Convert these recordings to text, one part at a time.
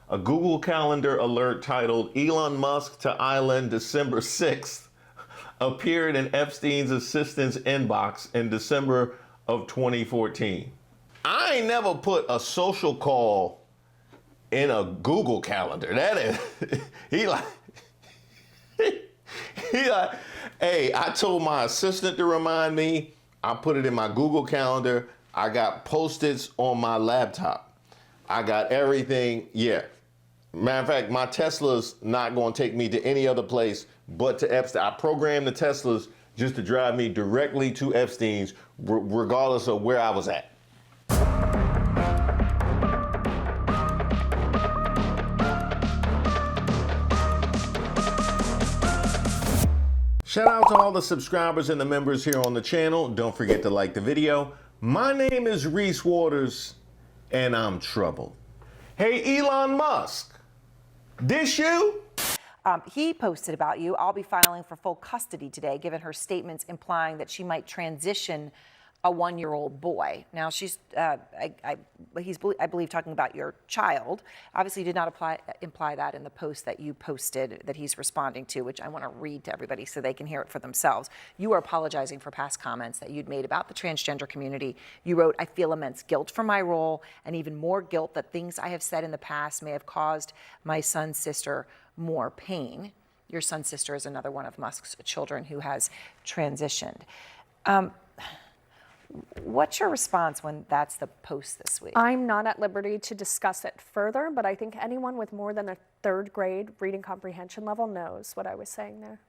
A Google Calendar alert titled Elon Musk to Island December 6th appeared in Epstein's assistant's inbox in December of 2014. I ain't never put a social call in a Google Calendar. That is, he like, hey, I told my assistant to remind me. I put it in my Google Calendar. I got Post-its on my laptop. I got everything, yeah. Matter of fact, my Tesla's not going to take me to any other place but to Epstein. I programmed the Teslas just to drive me directly to Epstein's, regardless of where I was at. Shout out to all the subscribers and the members here on the channel. Don't forget to like the video. My name is Reese Waters, and I'm troubled. Hey, Elon Musk. This you? He posted about you. I'll be filing for full custody today, given her statements implying that she might transition a 1-year-old boy. Now, she's, I believe, talking about your child. Obviously, you did not imply that in the post that you posted that he's responding to, which I want to read to everybody so they can hear it for themselves. You are apologizing for past comments that you'd made about the transgender community. You wrote, "I feel immense guilt for my role and even more guilt that things I have said in the past may have caused my son's sister more pain." Your son's sister is another one of Musk's children who has transitioned. What's your response when that's the post this week? I'm not at liberty to discuss it further, but I think anyone with more than a 3rd grade reading comprehension level knows what I was saying there.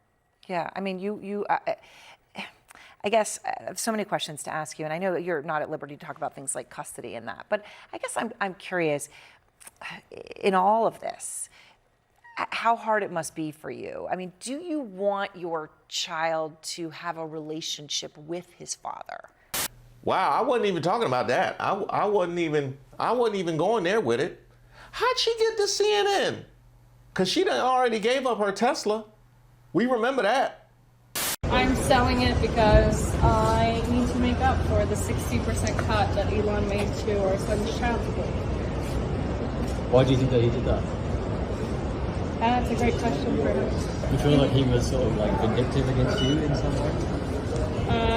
Yeah, I mean, I guess I have so many questions to ask you, and I know that you're not at liberty to talk about things like custody and that, but I guess I'm curious, in all of this, how hard it must be for you. I mean, do you want your child to have a relationship with his father? Wow, I wasn't even talking about that. I wasn't even going there with it. How'd she get to CNN? Cause she done already gave up her Tesla. We remember that. I'm selling it because I need to make up for the 60% cut that Elon made to our son's child support. Why do you think that he did that? That's a great question for him. You feel like he was sort of like vindictive against you in some way?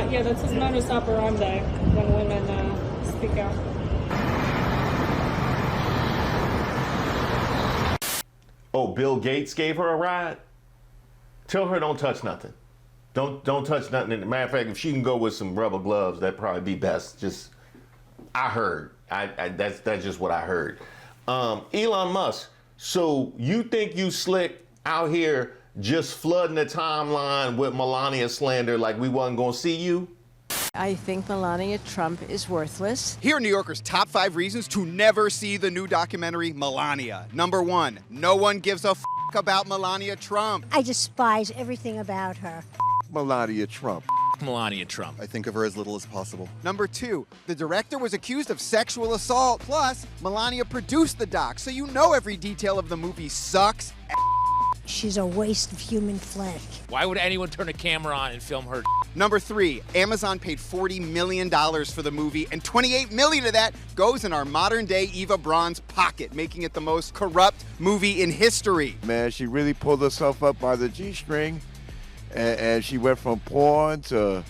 Yeah, that's his modus operandi when women speak out. Oh, Bill Gates gave her a ride? Tell her don't touch nothing. Don't touch nothing. Matter of fact, if she can go with some rubber gloves, that'd probably be best. Just, I heard. That's just what I heard. Elon Musk, so you think you slick out here just flooding the timeline with Melania slander like we wasn't gonna see you? I think Melania Trump is worthless. Here are New Yorker's top 5 reasons to never see the new documentary Melania. Number 1, no one gives a about Melania Trump. I despise everything about her. Melania Trump. Melania Trump. I think of her as little as possible. Number 2, the director was accused of sexual assault. Plus, Melania produced the doc, so you know every detail of the movie sucks. She's a waste of human flesh. Why would anyone turn a camera on and film her? Number 3, Amazon paid $40 million for the movie, and $28 million of that goes in our modern-day Eva Braun's pocket, making it the most corrupt movie in history. Man, she really pulled herself up by the G-string, and she went from porn to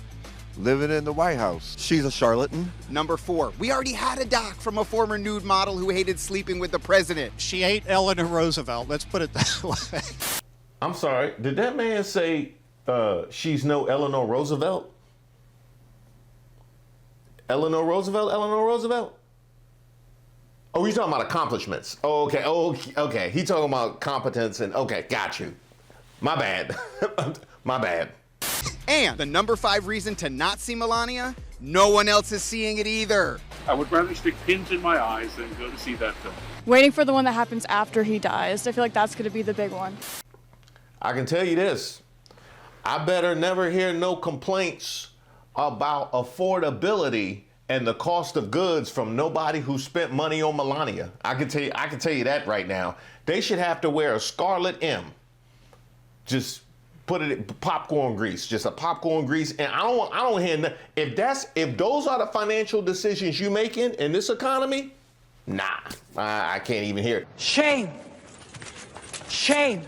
living in the White House. She's a charlatan. Number 4, we already had a doc from a former nude model who hated sleeping with the president. She ate Eleanor Roosevelt, let's put it that way. I'm sorry, did that man say she's no Eleanor Roosevelt? Eleanor Roosevelt? Eleanor Roosevelt? Oh, you're talking about accomplishments. Oh, okay. Oh, okay. He talking about competence and okay, got you. My bad. My bad. And the number 5 reason to not see Melania, no one else is seeing it either. I would rather stick pins in my eyes than go to see that film. Waiting for the one that happens after he dies. I feel like that's going to be the big one. I can tell you this. I better never hear no complaints about affordability and the cost of goods from nobody who spent money on Melania. I can tell you that right now. They should have to wear a scarlet M. Just put it in popcorn grease, just a popcorn grease. And I don't hear if those are the financial decisions you making in this economy, Nah, I can't even hear it. Shame. Shame.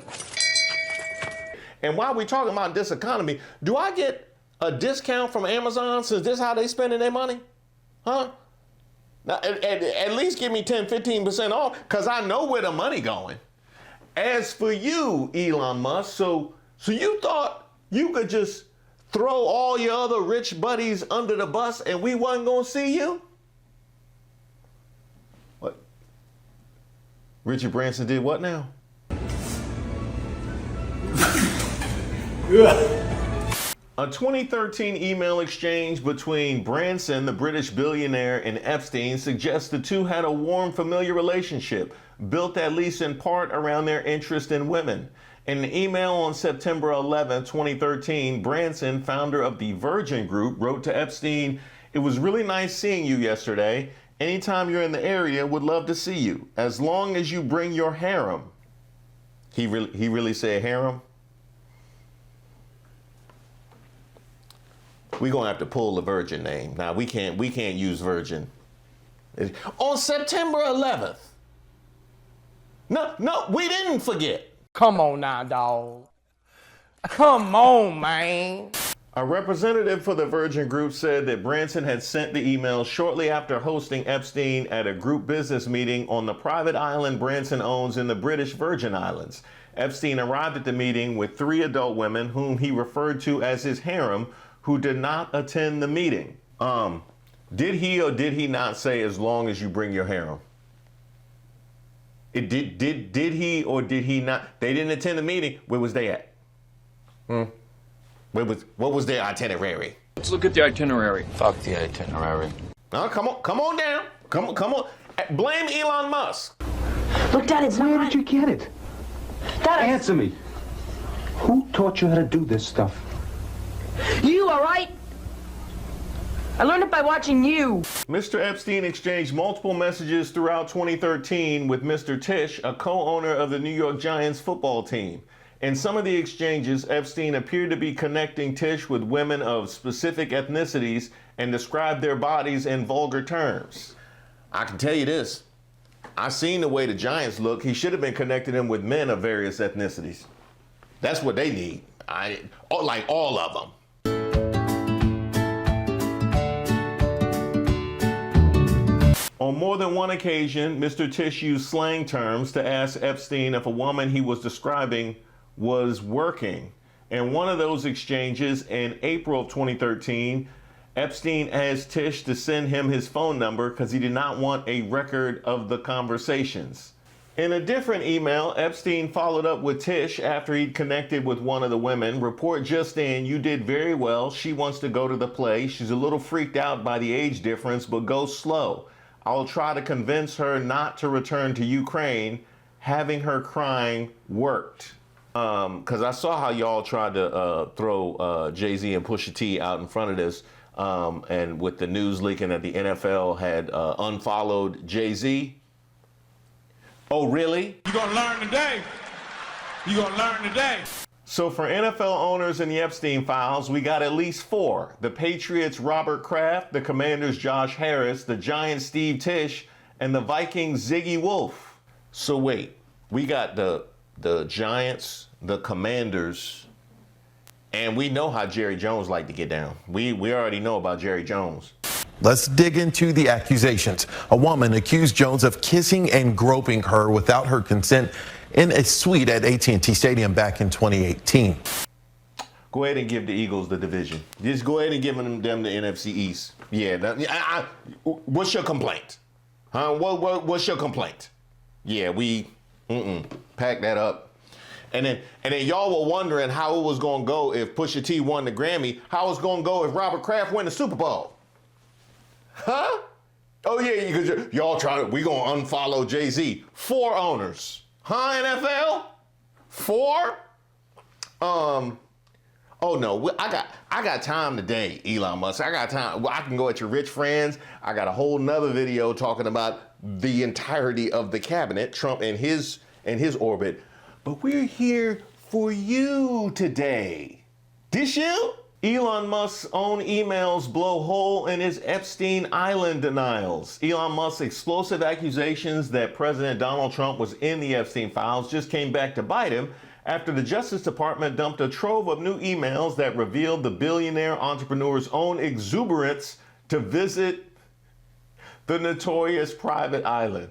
And while we're talking about this economy, do I get a discount from Amazon since this is how they spending their money? Huh? Now, at least give me 10, 15% off, because I know where the money going. As for you, Elon Musk, so you thought you could just throw all your other rich buddies under the bus and we wasn't going to see you? What? Richard Branson did what now? A 2013 email exchange between Branson, the British billionaire, and Epstein suggests the two had a warm, familiar relationship, built at least in part around their interest in women. In an email on September 11, 2013, Branson, founder of the Virgin Group, wrote to Epstein, "It was really nice seeing you yesterday. Anytime you're in the area, would love to see you, as long as you bring your harem." He really said harem? We're gonna have to pull the Virgin name. Now we can't use Virgin. On September 11th. No, we didn't forget. Come on now, dog. Come on, man. A representative for the Virgin Group said that Branson had sent the email shortly after hosting Epstein at a group business meeting on the private island Branson owns in the British Virgin Islands. Epstein arrived at the meeting with 3 adult women whom he referred to as his harem, who did not attend the meeting. Did he or did he not say, as long as you bring your harem? Did he or did he not? They didn't attend the meeting. Where was they at? What was their itinerary? Let's look at the itinerary. Fuck the itinerary. No, come on down. Come on. Blame Elon Musk. Look, Dad, it's Where did you get it? Dad, Answer me. Who taught you how to do this stuff? you, all right? I learned it by watching you. Mr. Epstein exchanged multiple messages throughout 2013 with Mr. Tisch, a co-owner of the New York Giants football team. In some of the exchanges, Epstein appeared to be connecting Tisch with women of specific ethnicities and described their bodies in vulgar terms. I can tell you this. I seen the way the Giants look. He should have been connecting them with men of various ethnicities. That's what they need. Like all of them. On more than one occasion, Mr. Tisch used slang terms to ask Epstein if a woman he was describing was working. In one of those exchanges in April of 2013, Epstein asked Tisch to send him his phone number because he did not want a record of the conversations. In a different email, Epstein followed up with Tisch after he'd connected with one of the women. "Report just in, you did very well. She wants to go to the play. She's a little freaked out by the age difference, but go slow. I'll try to convince her not to return to Ukraine. Having her crying worked." Because I saw how y'all tried to throw Jay-Z and Pusha T out in front of this. And with the news leaking that the NFL had unfollowed Jay-Z. Oh, really? You're going to learn today. You're going to learn today. So for NFL owners in the Epstein files, we got at least 4. The Patriots' Robert Kraft, the Commanders' Josh Harris, the Giants' Steve Tisch, and the Vikings' Ziggy Wolf. So wait, we got the Giants, the Commanders, and we know how Jerry Jones liked to get down. We already know about Jerry Jones. Let's dig into the accusations. A woman accused Jones of kissing and groping her without her consent in a suite at AT&T Stadium back in 2018. Go ahead and give the Eagles the division. Just go ahead and give them the NFC East. Yeah. What's your complaint? Huh? What's your complaint? Yeah, pack that up. And then y'all were wondering how it was going to go if Pusha T won the Grammy. How it's going to go if Robert Kraft win the Super Bowl? Huh? Oh yeah, because y'all we going to unfollow Jay-Z. 4 owners. Huh, NFL? 4? Oh no, I got time today, Elon Musk. I got time. I can go at your rich friends. I got a whole nother video talking about the entirety of the cabinet, Trump and his orbit. But we're here for you today. This you? Elon Musk's own emails blow hole in his Epstein Island denials. Elon Musk's explosive accusations that President Donald Trump was in the Epstein files just came back to bite him after the Justice Department dumped a trove of new emails that revealed the billionaire entrepreneur's own exuberance to visit the notorious private island.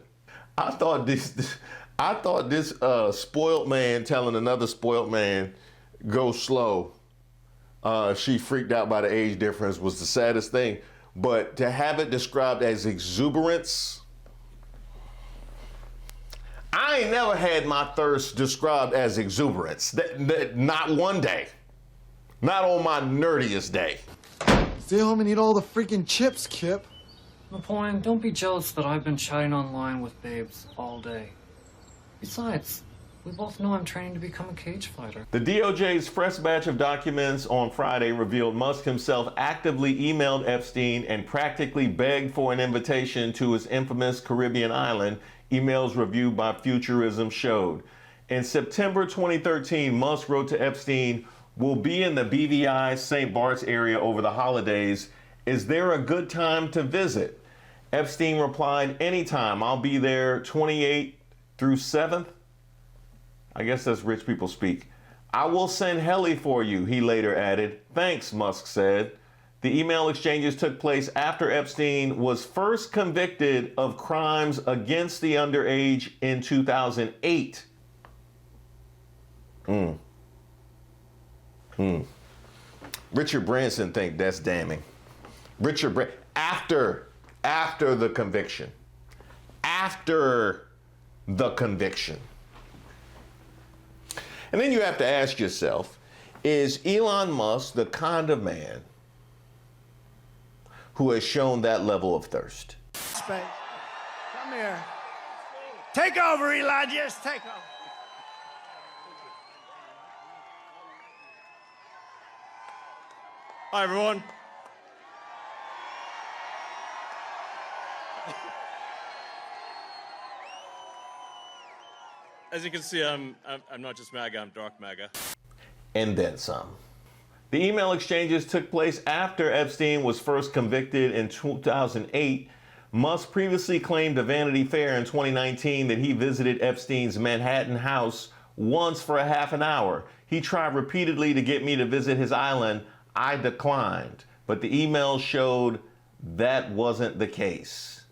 I thought this spoiled man telling another spoiled man, go slow. She freaked out by the age difference was the saddest thing. But to have it described as exuberance, I ain't never had my thirst described as exuberance. Not one day. Not on my nerdiest day. Stay home and eat all the freaking chips, Kip. Napoleon, don't be jealous that I've been chatting online with babes all day. Besides, we both know I'm training to become a cage fighter. The DOJ's fresh batch of documents on Friday revealed Musk himself actively emailed Epstein and practically begged for an invitation to his infamous Caribbean island, emails reviewed by Futurism showed. In September 2013, Musk wrote to Epstein, "We'll be in the BVI St. Bart's area over the holidays. Is there a good time to visit?" Epstein replied, "Anytime. I'll be there 28th through 7th. I guess that's rich people speak. "I will send heli for you," he later added. "Thanks," Musk said. The email exchanges took place after Epstein was first convicted of crimes against the underage in 2008. Richard Branson think that's damning. After the conviction. After the conviction. And then you have to ask yourself, is Elon Musk the kind of man who has shown that level of thirst? Come here. Take over, Eli. Just take over. Hi, everyone. As you can see, I'm not just MAGA, I'm dark MAGA. And then some. The email exchanges took place after Epstein was first convicted in 2008. Musk previously claimed to Vanity Fair in 2019 that he visited Epstein's Manhattan house once for a half an hour. He tried repeatedly to get me to visit his island. I declined. But the email showed that wasn't the case.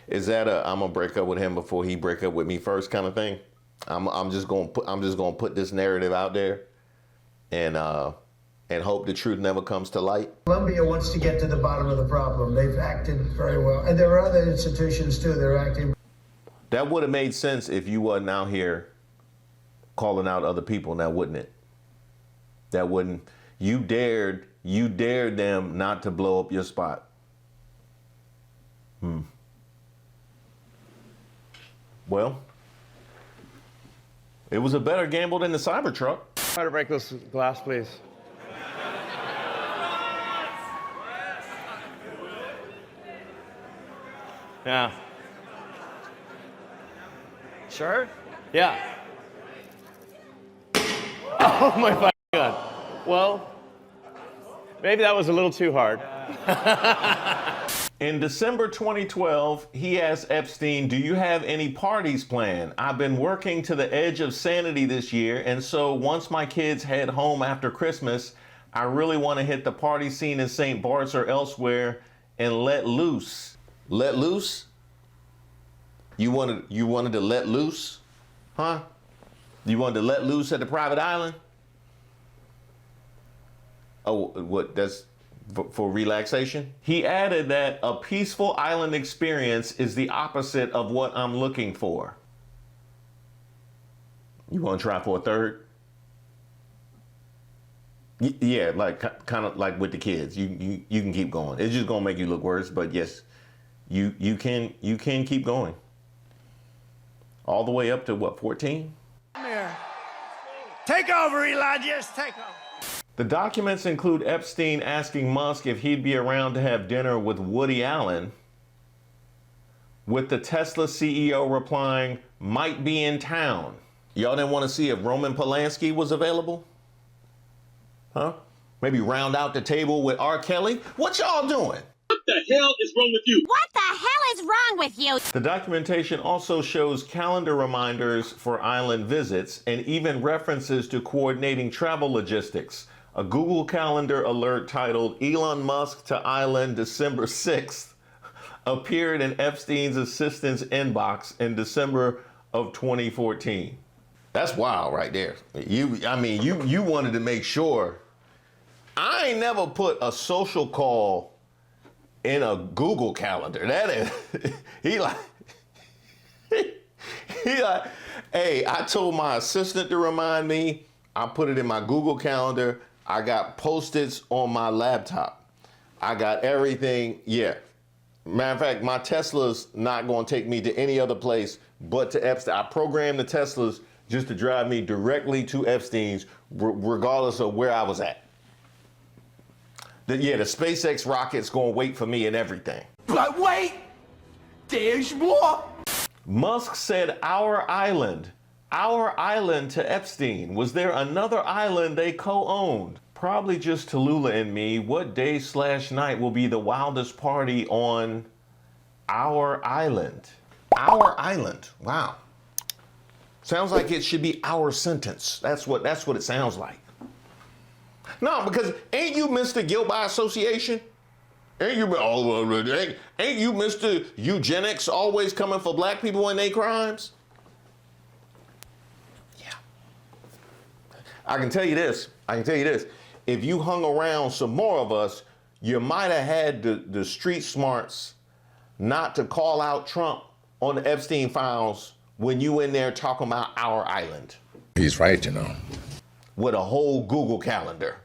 Is that a I'm gonna break up with him before he break up with me first kind of thing? I'm just gonna put this narrative out there and hope the truth never comes to light. Colombia wants to get to the bottom of the problem. They've acted very well. And there are other institutions too, they're acting. That would have made sense if you wasn't out here calling out other people now, wouldn't it? That wouldn't. You dared them not to blow up your spot. Well, it was a better gamble than the Cybertruck. Try to break this glass, please. Yeah. Sure? Yeah. Oh my God. Well, maybe that was a little too hard. In December 2012, he asked Epstein, "Do you have any parties planned? I've been working to the edge of sanity this year, and so once my kids head home after Christmas, I really want to hit the party scene in St. Bart's or elsewhere and let loose." Let loose? You wanted to let loose? Huh? You wanted to let loose at the private island? Oh, what, that's for relaxation? He added that a peaceful island experience is the opposite of what I'm looking for. You want to try for a third? Yeah, like kind of like with the kids. You can keep going. It's just gonna make you look worse, but yes, you can keep going. All the way up to what, 14? Come here. Take over, Eli. Just take over. The documents include Epstein asking Musk if he'd be around to have dinner with Woody Allen, with the Tesla CEO replying, "Might be in town." Y'all didn't want to see if Roman Polanski was available? Huh? Maybe round out the table with R. Kelly? What y'all doing? What the hell is wrong with you? What the hell is wrong with you? The documentation also shows calendar reminders for island visits and even references to coordinating travel logistics. A Google Calendar alert titled Elon Musk to Island December 6th appeared in Epstein's assistant's inbox in December of 2014. That's wild right there. You wanted to make sure. I ain't never put a social call in a Google Calendar. That is, he like, hey, I told my assistant to remind me. I put it in my Google Calendar. I got Post-its on my laptop. I got everything. Yeah. Matter of fact, my Tesla's not going to take me to any other place but to Epstein. I programmed the Teslas just to drive me directly to Epstein's, regardless of where I was at. The SpaceX rocket's going to wait for me and everything. But wait, there's more. Musk said our island to Epstein. Was there another island they co-owned? Probably just Tallulah and me. What day/night will be the wildest party on our island? Our island. Wow. Sounds like it should be our sentence. That's what it sounds like. No, because ain't you Mr. Guilt by Association? Ain't you Mr. Eugenics always coming for black people and their crimes? Yeah. I can tell you this. If you hung around some more of us, you might have had the street smarts not to call out Trump on the Epstein files when you in there talking about our island. He's right, you know. With a whole Google Calendar.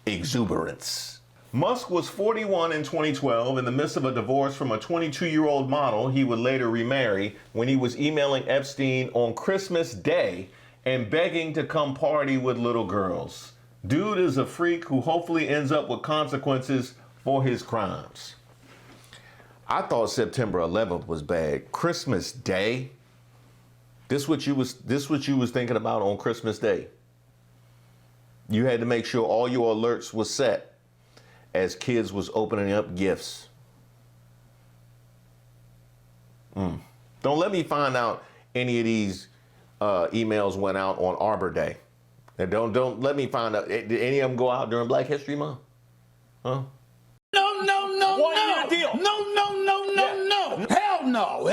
Exuberance. Musk was 41 in 2012 in the midst of a divorce from a 22-year-old model he would later remarry when he was emailing Epstein on Christmas Day and begging to come party with little girls. Dude is a freak who hopefully ends up with consequences for his crimes. I thought September 11th was bad. Christmas Day? This what you was thinking about on Christmas Day? You had to make sure all your alerts was set as kids was opening up gifts. Don't let me find out any of these emails went out on Arbor Day. And don't let me find out. Did any of them go out during Black History Month? Huh? No. Hell no.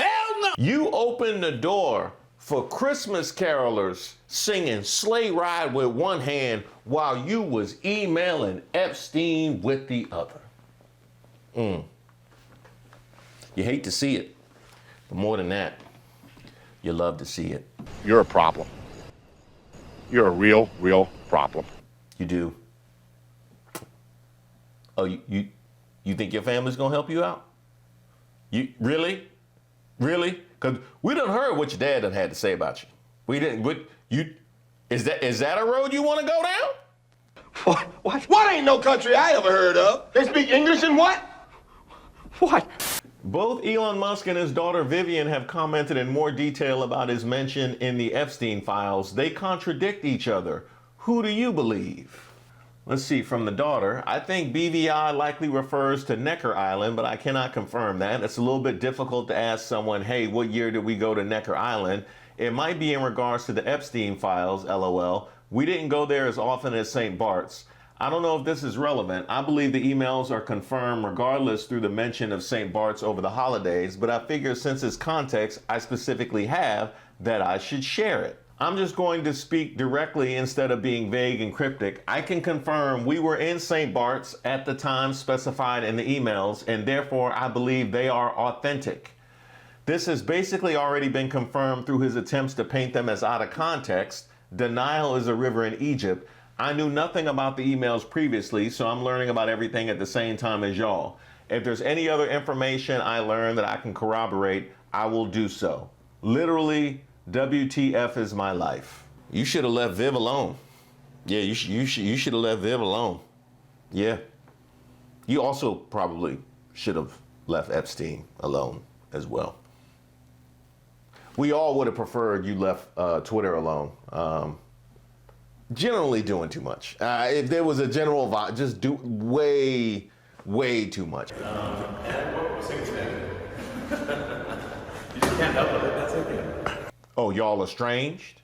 You opened the door for Christmas carolers singing Sleigh Ride with one hand while you was emailing Epstein with the other. You hate to see it, but more than that, you love to see it. You're a problem. You're a real problem. You do. Oh, you think your family's gonna help you out? You really? Because we done heard what your dad done had to say about you. We didn't. Is that a road you want to go down? What ain't no country I ever heard of? They speak English and what? What? Both Elon Musk and his daughter Vivian have commented in more detail about his mention in the Epstein files. They contradict each other. Who do you believe? Let's see, from the daughter, I think BVI likely refers to Necker Island, but I cannot confirm that. It's a little bit difficult to ask someone, hey, what year did we go to Necker Island? It might be in regards to the Epstein files, LOL. We didn't go there as often as St. Bart's. I don't know if this is relevant. I believe the emails are confirmed regardless through the mention of St. Bart's over the holidays, but I figure since its context I specifically have, that I should share it. I'm just going to speak directly instead of being vague and cryptic. I can confirm we were in St. Bart's at the time specified in the emails, and therefore I believe they are authentic. This has basically already been confirmed through his attempts to paint them as out of context. The Nile is a river in Egypt. I knew nothing about the emails previously, so I'm learning about everything at the same time as y'all. If there's any other information I learned that I can corroborate, I will do so. Literally, WTF is my life. You should have left Viv alone. Yeah, you should have left Viv alone. Yeah. You also probably should have left Epstein alone as well. We all would have preferred you left Twitter alone. generally doing too much. If there was a general vibe, just do way too much. And what was it today? You just can't help it. That's okay. Oh, y'all estranged?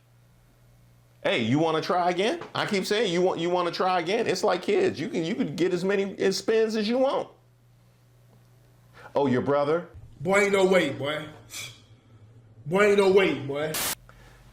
Hey, you want to try again? I keep saying you want to try again. It's like kids. You can get as many spins as you want. Oh, your brother? Boy, ain't no way, boy. Boy, ain't no way, boy.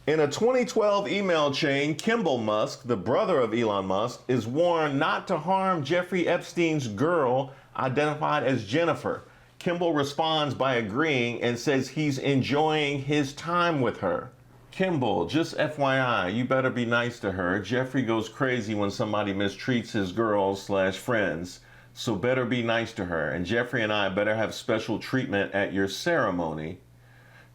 In a 2012 email chain, Kimbal Musk, the brother of Elon Musk, is warned not to harm Jeffrey Epstein's girl, identified as Jennifer. Kimbal responds by agreeing and says he's enjoying his time with her. Kimbal, just FYI, you better be nice to her. Jeffrey goes crazy when somebody mistreats his girls/friends, so better be nice to her. And Jeffrey and I better have special treatment at your ceremony.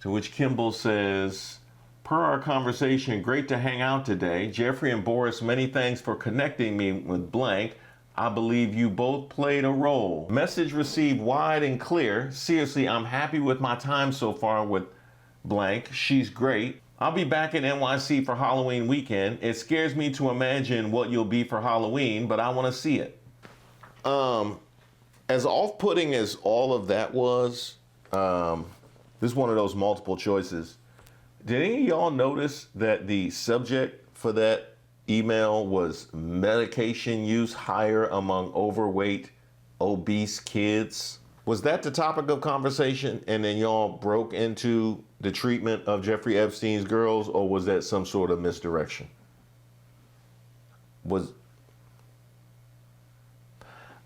To which Kimbal says, per our conversation, great to hang out today. Jeffrey and Boris, many thanks for connecting me with blank. I believe you both played a role. Message received wide and clear. Seriously, I'm happy with my time so far with blank. She's great. I'll be back in NYC for Halloween weekend. It scares me to imagine what you'll be for Halloween, but I want to see it. As off-putting as all of that was, this is one of those multiple choices. Did any of y'all notice that the subject for that email was medication use higher among overweight, obese kids? Was that the topic of conversation and then y'all broke into the treatment of Jeffrey Epstein's girls, or was that some sort of misdirection?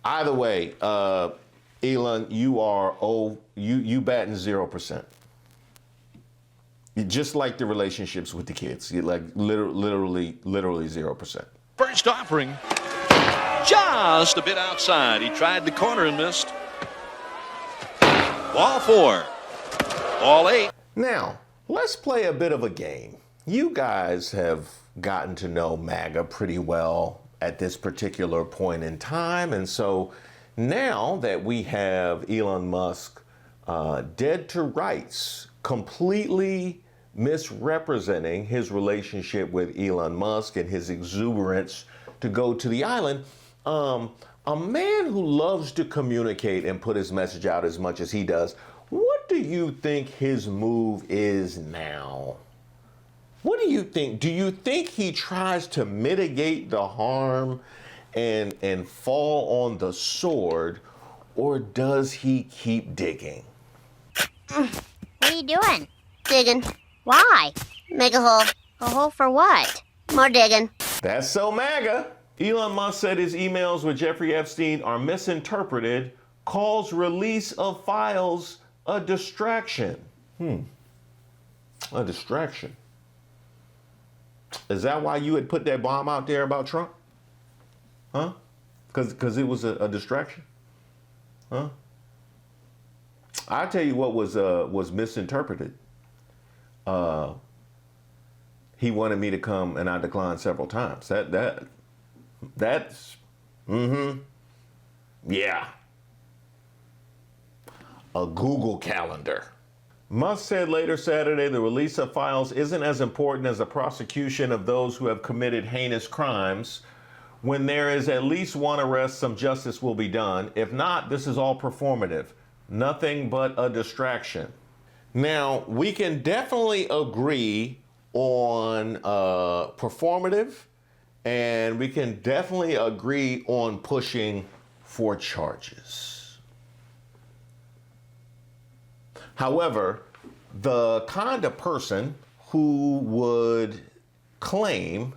Either way, Elon, you batting 0%. Just like the relationships with the kids, you like literally 0%. First offering, just a bit outside. He tried the corner and missed. Ball 4, ball 8. Now, let's play a bit of a game. You guys have gotten to know MAGA pretty well at this particular point in time, and so now that we have Elon Musk dead to rights, completely misrepresenting his relationship with Elon Musk and his exuberance to go to the island, a man who loves to communicate and put his message out as much as he does, what do you think his move is now? What do you think? Do you think he tries to mitigate the harm and fall on the sword, or does he keep digging? What are you doing? Digging. Why? Make a hole. A hole for what? More digging. That's so MAGA. Elon Musk said his emails with Jeffrey Epstein are misinterpreted, calls release of files a distraction. A distraction. Is that why you had put that bomb out there about Trump? Huh? Because it was a distraction? Huh? I'll tell you what was misinterpreted. He wanted me to come and I declined several times. That's yeah. A Google Calendar. Musk said later Saturday the release of files isn't as important as the prosecution of those who have committed heinous crimes. When there is at least one arrest, some justice will be done. If not, this is all performative. Nothing but a distraction. Now, we can definitely agree on performative, and we can definitely agree on pushing for charges. However, the kind of person who would claim,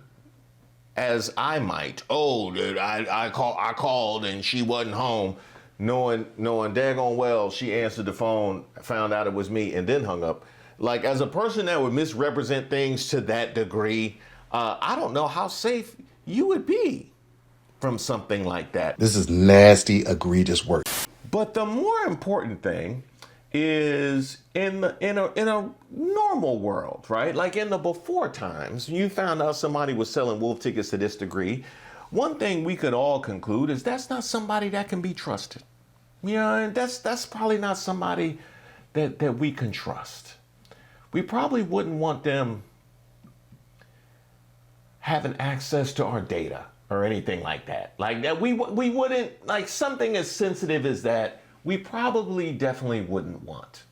as I might, I called and she wasn't home, knowing daggone well she answered the phone, found out it was me, and then hung up. Like, as a person that would misrepresent things to that degree, I don't know how safe you would be from something like that. This is nasty, egregious work. But the more important thing is in a normal world, right? Like in the before times, you found out somebody was selling wolf tickets to this degree. One thing we could all conclude is that's not somebody that can be trusted. You know, that's probably not somebody that we can trust. We probably wouldn't want them having access to our data or anything like that. Like that, we wouldn't, like something as sensitive as that, we probably definitely wouldn't want.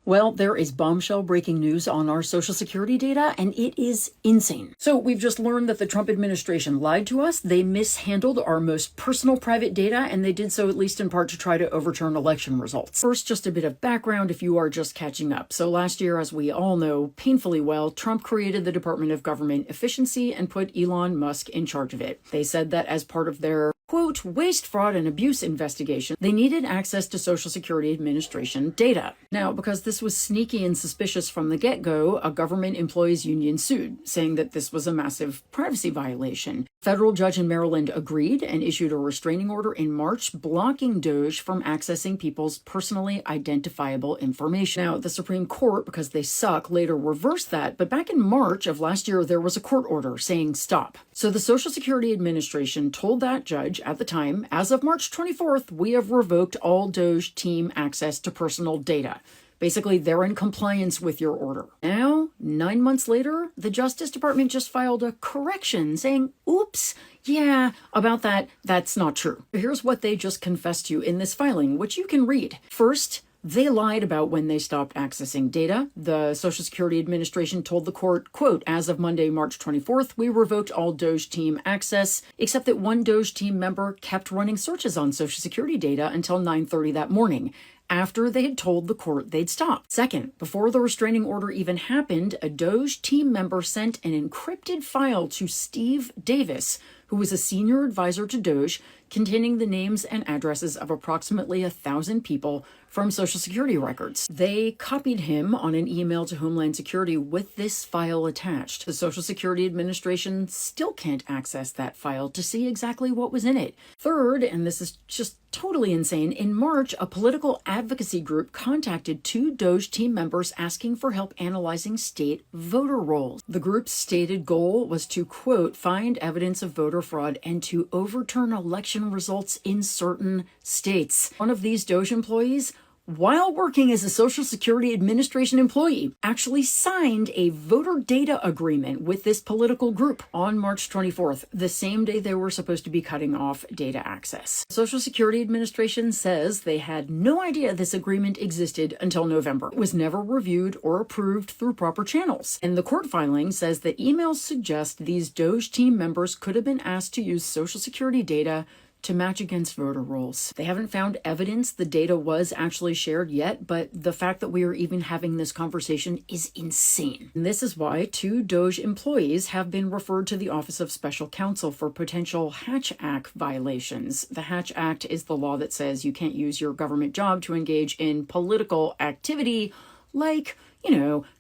Well, there is bombshell breaking news on our Social Security data, and it is insane. So we've just learned that the Trump administration lied to us. They mishandled our most personal private data, and they did so at least in part to try to overturn election results. First, just a bit of background if you are just catching up. So last year, as we all know painfully well, Trump created the Department of Government Efficiency and put Elon Musk in charge of it. They said that as part of their quote, waste, fraud, and abuse investigation, they needed access to Social Security Administration data. Now, because this was sneaky and suspicious from the get-go, a government employees union sued, saying that this was a massive privacy violation. Federal judge in Maryland agreed and issued a restraining order in March blocking DOGE from accessing people's personally identifiable information. Now, the Supreme Court, because they suck, later reversed that, but back in March of last year, there was a court order saying stop. So the Social Security Administration told that judge at the time, as of March 24th, we have revoked all DOGE team access to personal data. Basically, they're in compliance with your order. Now, 9 months later, the Justice Department just filed a correction saying, oops, yeah, about that, that's not true. Here's what they just confessed to in this filing, which you can read. First, they lied about when they stopped accessing data. The Social Security Administration told the court, quote, as of Monday, March 24th, we revoked all DOGE team access, except that one DOGE team member kept running searches on Social Security data until 9:30 that morning, after they had told the court they'd stop. Second, before the restraining order even happened, a DOGE team member sent an encrypted file to Steve Davis, who was a senior advisor to DOGE, containing the names and addresses of approximately 1,000 people from Social Security records. They copied him on an email to Homeland Security with this file attached. The Social Security Administration still can't access that file to see exactly what was in it. Third, and this is just totally insane, in March, a political advocacy group contacted 2 DOGE team members asking for help analyzing state voter rolls. The group's stated goal was to, quote, find evidence of voter fraud and to overturn election results in certain states. One of these DOGE employees, while working as a Social Security Administration employee, actually signed a voter data agreement with this political group on March 24th, the same day they were supposed to be cutting off data access. Social Security Administration says they had no idea this agreement existed until November. It was never reviewed or approved through proper channels. And the court filing says that emails suggest these DOGE team members could have been asked to use Social Security data to match against voter rolls. They haven't found evidence the data was actually shared yet, but the fact that we are even having this conversation is insane. And this is why 2 DOGE employees have been referred to the Office of Special Counsel for potential Hatch Act violations. The Hatch Act is the law that says you can't use your government job to engage in political activity like,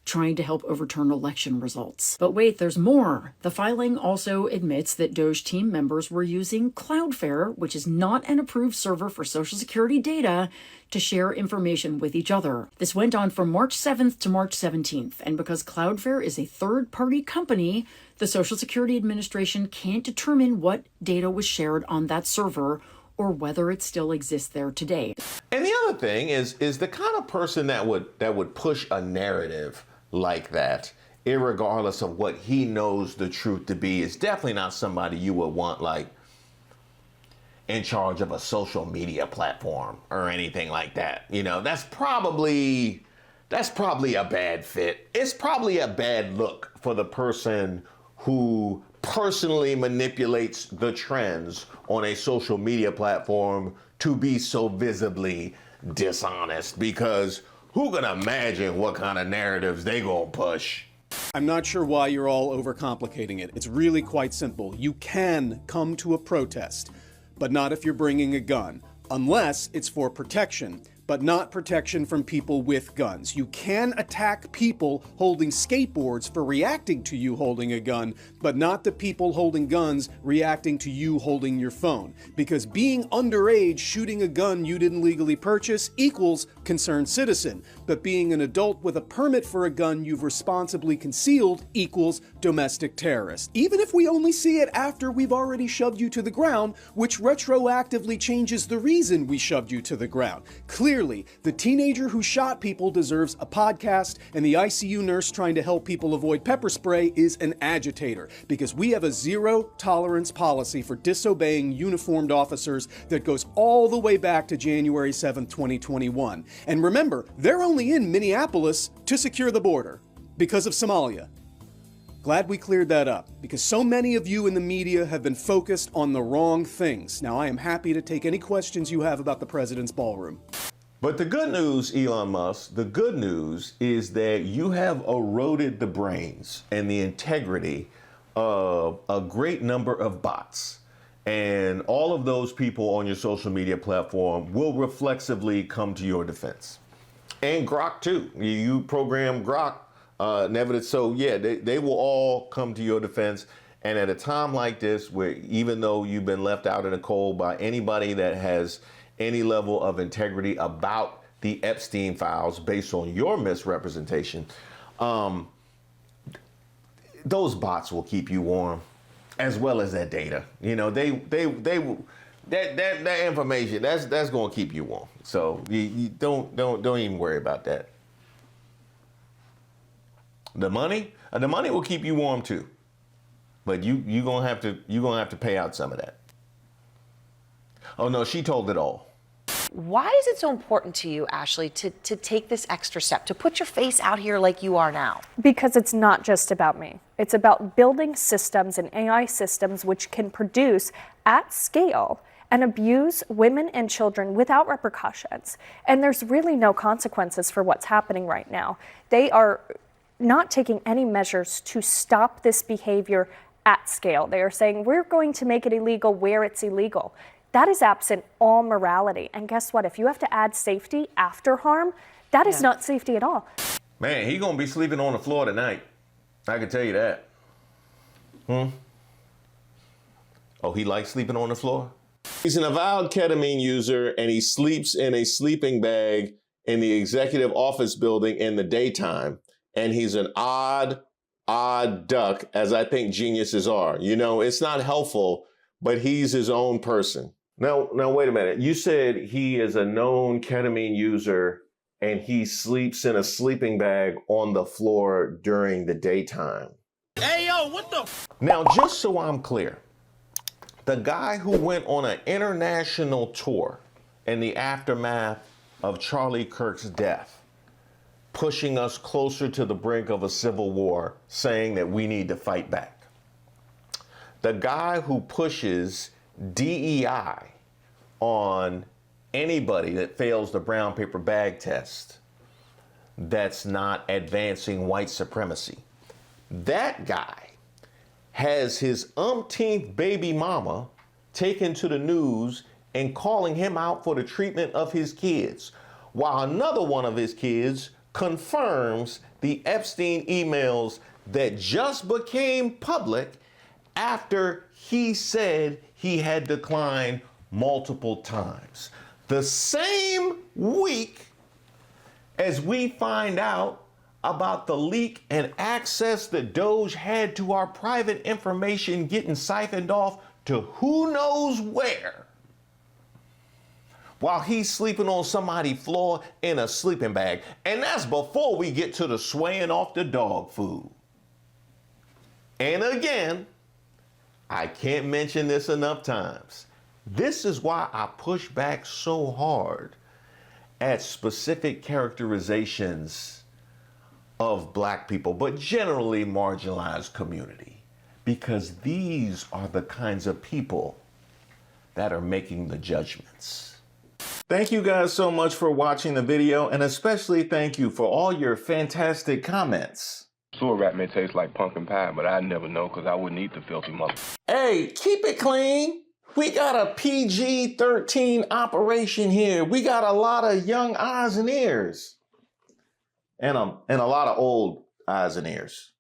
trying to help overturn election results. But wait, there's more. The filing also admits that DOGE team members were using Cloudflare, which is not an approved server for Social Security data, to share information with each other. This went on from March 7th to March 17th, and because Cloudflare is a third-party company, the Social Security Administration can't determine what data was shared on that server or whether it still exists there today. And the other thing is the kind of person that would push a narrative like that, irregardless of what he knows the truth to be, is definitely not somebody you would want like in charge of a social media platform or anything like that. That's probably a bad fit. It's probably a bad look for the person who personally manipulates the trends on a social media platform to be so visibly dishonest, because who can imagine what kind of narratives they gonna push? I'm not sure why you're all overcomplicating it. It's really quite simple. You can come to a protest, but not if you're bringing a gun, unless it's for protection, but not protection from people with guns. You can attack people holding skateboards for reacting to you holding a gun, but not the people holding guns reacting to you holding your phone. Because being underage shooting a gun you didn't legally purchase equals concerned citizen, but being an adult with a permit for a gun you've responsibly concealed equals domestic terrorist. Even if we only see it after we've already shoved you to the ground, which retroactively changes the reason we shoved you to the ground. Clearly, clearly, the teenager who shot people deserves a podcast, and the ICU nurse trying to help people avoid pepper spray is an agitator, because we have a zero-tolerance policy for disobeying uniformed officers that goes all the way back to January 7th, 2021. And remember, they're only in Minneapolis to secure the border because of Somalia. Glad we cleared that up, because so many of you in the media have been focused on the wrong things. Now, I am happy to take any questions you have about the president's ballroom. But the good news, Elon Musk, the good news is that you have eroded the brains and the integrity of a great number of bots. And all of those people on your social media platform will reflexively come to your defense. And Grok, too. You program Grok. So yeah, they will all come to your defense. And at a time like this, where even though you've been left out in the cold by anybody that has any level of integrity about the Epstein files based on your misrepresentation, those bots will keep you warm, as well as that data. You know, they will, that information that's going to keep you warm. So you don't even worry about that. The money will keep you warm too, but you're gonna have to pay out some of that. Oh no, she told it all. Why is it so important to you, Ashley, to take this extra step, to put your face out here like you are now? Because it's not just about me. It's about building systems and AI systems which can produce at scale and abuse women and children without repercussions. And there's really no consequences for what's happening right now. They are not taking any measures to stop this behavior at scale. They are saying, we're going to make it illegal where it's illegal. That is absent all morality. And guess what? If you have to add safety after harm, that is not safety at all. Man, he gonna be sleeping on the floor tonight. I can tell you that. Oh, he likes sleeping on the floor? He's an avowed ketamine user, and he sleeps in a sleeping bag in the executive office building in the daytime. And he's an odd duck, as I think geniuses are. You know, it's not helpful, but he's his own person. Now, wait a minute. You said he is a known ketamine user and he sleeps in a sleeping bag on the floor during the daytime. Hey, yo, what the? Now, just so I'm clear, the guy who went on an international tour in the aftermath of Charlie Kirk's death, pushing us closer to the brink of a civil war, saying that we need to fight back. The guy who pushes DEI on anybody that fails the brown paper bag test, that's not advancing white supremacy. That guy has his umpteenth baby mama taken to the news and calling him out for the treatment of his kids, while another one of his kids confirms the Epstein emails that just became public after he said he had declined multiple times. The same week as we find out about the leak and access that DOGE had to our private information getting siphoned off to who knows where, while he's sleeping on somebody's floor in a sleeping bag. And that's before we get to the swaying off the dog food. And again, I can't mention this enough times. This is why I push back so hard at specific characterizations of black people, but generally marginalized community, because these are the kinds of people that are making the judgments. Thank you guys so much for watching the video, and especially thank you for all your fantastic comments. Sewer rat may taste like pumpkin pie, but I'd never know because I wouldn't eat the filthy mother. Hey, keep it clean. We got a PG-13 operation here. We got a lot of young eyes and ears. And a lot of old eyes and ears.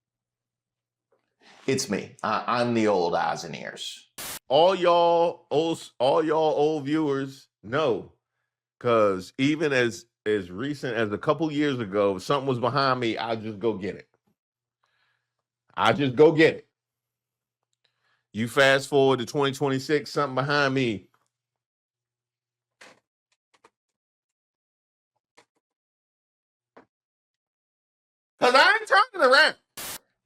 It's me. I'm the old eyes and ears. All y'all old viewers know, because even as recent as a couple years ago, if something was behind me, I'd just go get it. You fast forward to 2026, something behind me, around.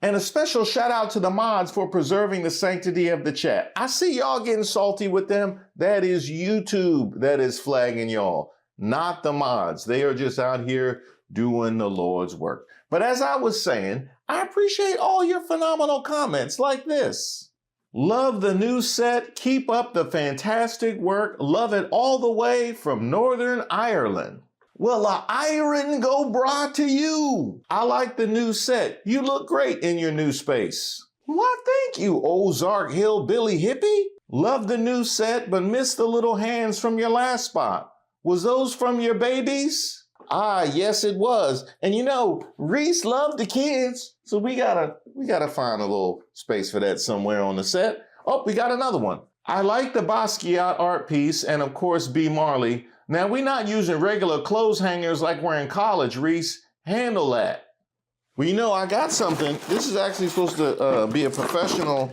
And a special shout out to the mods for preserving the sanctity of the chat. I see y'all getting salty with them. That is YouTube that is flagging y'all, not the mods. They are just out here doing the Lord's work. But as I was saying, I appreciate all your phenomenal comments like this. Love the new set. Keep up the fantastic work. Love it all the way from Northern Ireland. Well, a iron go brah to you. I like the new set. You look great in your new space. Why, thank you, Ozark Hillbilly Hippie. Love the new set, but missed the little hands from your last spot. Was those from your babies? Ah, yes, it was. And you know, Reese loved the kids, so we gotta find a little space for that somewhere on the set. Oh, we got another one. I like the Basquiat art piece, and of course, B. Marley. Now, we're not using regular clothes hangers like we're in college, Reese. Handle that. Well, you know, I got something. This is actually supposed to be a professional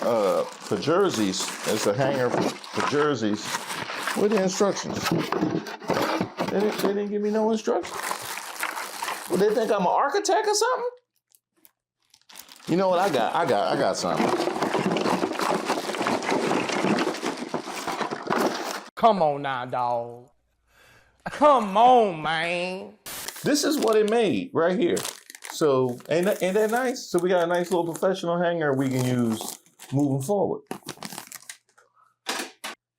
for jerseys. It's a hanger for jerseys. What are the instructions? They didn't give me no instructions. Well, they think I'm an architect or something? You know what I got something. Come on now, dog. Come on, man. This is what it made right here. So ain't that nice? So we got a nice little professional hanger we can use moving forward.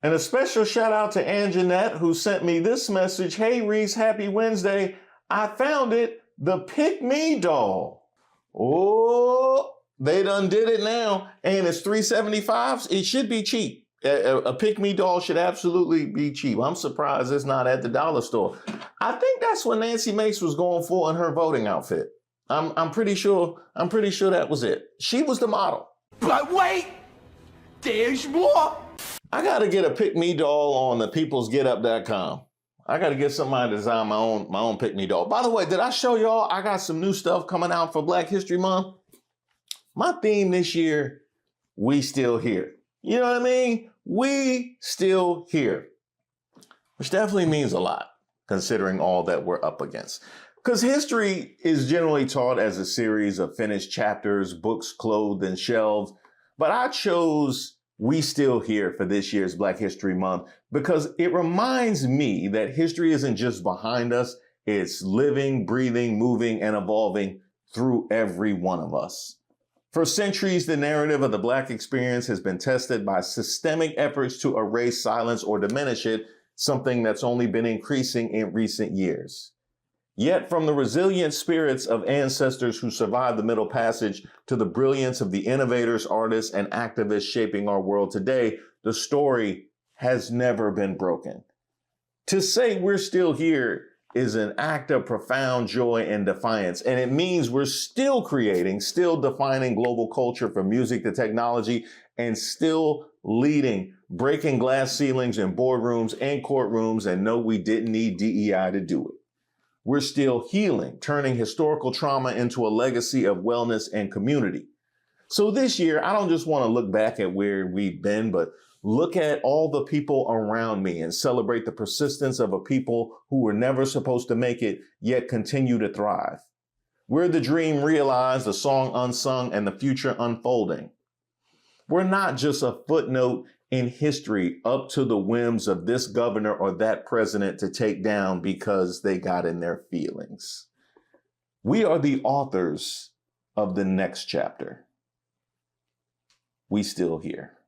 And a special shout out to Anjanette who sent me this message. Hey Reese, happy Wednesday. I found it, the Pick Me doll. Oh, they done did it now. And it's $375. It should be cheap. A Pick Me doll should absolutely be cheap. I'm surprised it's not at the dollar store. I think that's what Nancy Mace was going for in her voting outfit. I'm pretty sure that was it. She was the model. But wait, there's more. I gotta get a Pick Me doll on the peoplesgetup.com. I gotta get somebody to design my own Pick Me doll. By the way, did I show y'all I got some new stuff coming out for Black History Month? My theme this year, we still here. You know what I mean? We still here. Which definitely means a lot, considering all that we're up against. Because history is generally taught as a series of finished chapters, books clothed in shelves. But I chose We Still Here for this year's Black History Month because it reminds me that history isn't just behind us. It's living, breathing, moving, and evolving through every one of us. For centuries, the narrative of the Black experience has been tested by systemic efforts to erase, silence, or diminish it, something that's only been increasing in recent years. Yet, from the resilient spirits of ancestors who survived the Middle Passage to the brilliance of the innovators, artists, and activists shaping our world today, the story has never been broken. To say we're still here is an act of profound joy and defiance. And it means we're still creating, still defining global culture from music to technology, and still leading, breaking glass ceilings in boardrooms and courtrooms, and no, we didn't need DEI to do it. We're still healing, turning historical trauma into a legacy of wellness and community. So this year, I don't just want to look back at where we've been, but look at all the people around me and celebrate the persistence of a people who were never supposed to make it, yet continue to thrive. We're the dream realized, the song unsung, and the future unfolding. We're not just a footnote in history up to the whims of this governor or that president to take down because they got in their feelings. We are the authors of the next chapter. We still here.